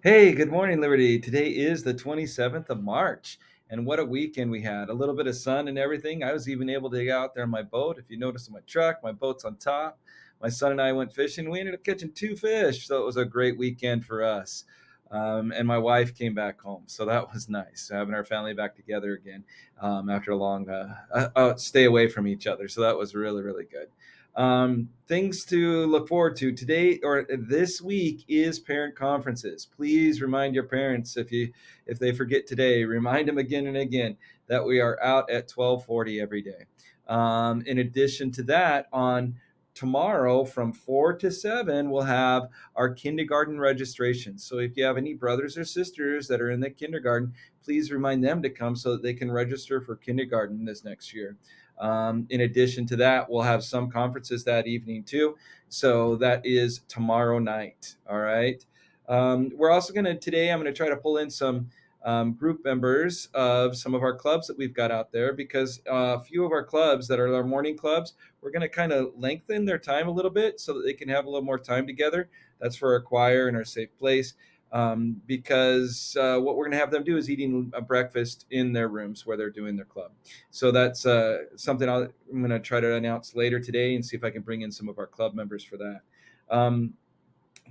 Hey, good morning, Liberty. Today is the 27th of March, and what a weekend we had. A little bit of sun and everything. I was even able to get out there on my boat. If you notice on my truck, my boat's on top. My son and I went fishing. We ended up catching two fish, so it was a great weekend for us. And my wife came back home, so that was nice, having our family back together again after a long stay away from each other. So that was really, really good. Things to look forward to today or this week is parent conferences. Please remind your parents if they forget today, remind them again and again that we are out at 12:40 every day. In addition to that, on tomorrow from 4 to 7 we'll have our kindergarten registration. So if you have any brothers or sisters that are in the kindergarten, please remind them to come so that they can register for kindergarten this next year. In addition to that, we'll have some conferences that evening too. So that is tomorrow night. All right. We're also going to today, I'm going to try to pull in some group members of some of our clubs that we've got out there because a few of our clubs that are our morning clubs, we're going to kind of lengthen their time a little bit so that they can have a little more time together. That's for our choir and our safe place. Because what we're going to have them do is eating a breakfast in their rooms where they're doing their club. So that's something I'm going to try to announce later today and see if I can bring in some of our club members for that. Um,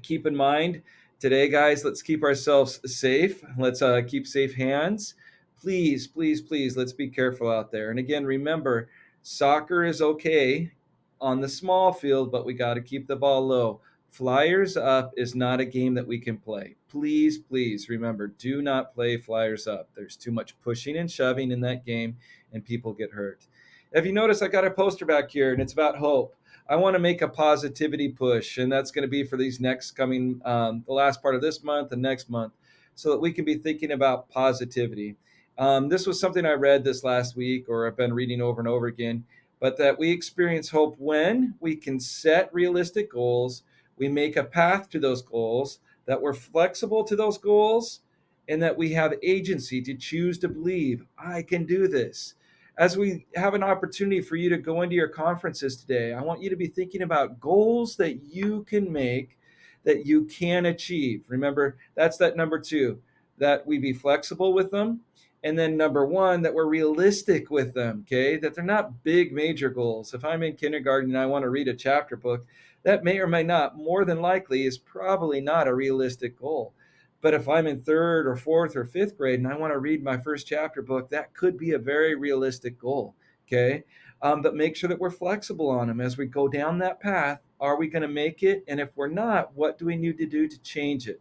Keep in mind today, guys, let's keep ourselves safe. Let's keep safe hands. Please, please, please, let's be careful out there. And again, remember, soccer is okay on the small field, but we got to keep the ball low. Flyers up is not a game that we can play. Please, please remember, do not play flyers up. There's too much pushing and shoving in that game, and people get hurt. If you notice, I got a poster back here, and it's about hope. I want to make a positivity push, and that's going to be for these next coming, the last part of this month and next month, so that we can be thinking about positivity. This was something I read this last week, or I've been reading over and over again, but that we experience hope when we can set realistic goals, we make a path to those goals, that we're flexible to those goals, and that we have agency to choose to believe, I can do this. As we have an opportunity for you to go into your conferences today, I want you to be thinking about goals that you can make, that you can achieve. Remember, that's that number two, that we be flexible with them. And then number one, that we're realistic with them, okay? That they're not big, major goals. If I'm in kindergarten and I want to read a chapter book, that may or may not, more than likely, is probably not a realistic goal. But if I'm in third or fourth or fifth grade and I want to read my first chapter book, that could be a very realistic goal. Okay. But make sure that we're flexible on them as we go down that path. Are we going to make it? And if we're not, what do we need to do to change it?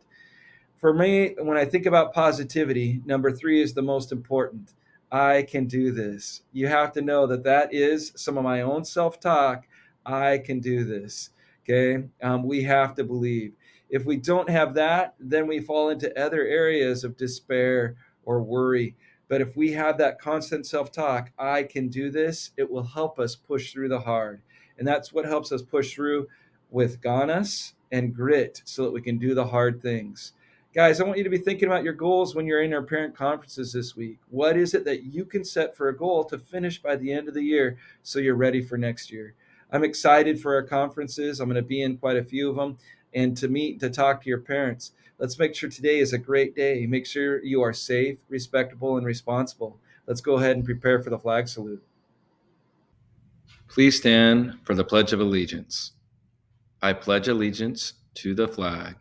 For me, when I think about positivity, number three is the most important. I can do this. You have to know that that is some of my own self talk. I can do this. Okay. We have to believe. If we don't have that, then we fall into other areas of despair or worry. But if we have that constant self talk, I can do this, it will help us push through the hard. And that's what helps us push through with ganas and grit so that we can do the hard things. Guys, I want you to be thinking about your goals when you're in our parent conferences this week. What is it that you can set for a goal to finish by the end of the year so you're ready for next year? I'm excited for our conferences. I'm going to be in quite a few of them and to meet, to talk to your parents. Let's make sure today is a great day. Make sure you are safe, respectable, and responsible. Let's go ahead and prepare for the flag salute. Please stand for the Pledge of Allegiance. I pledge allegiance to the flag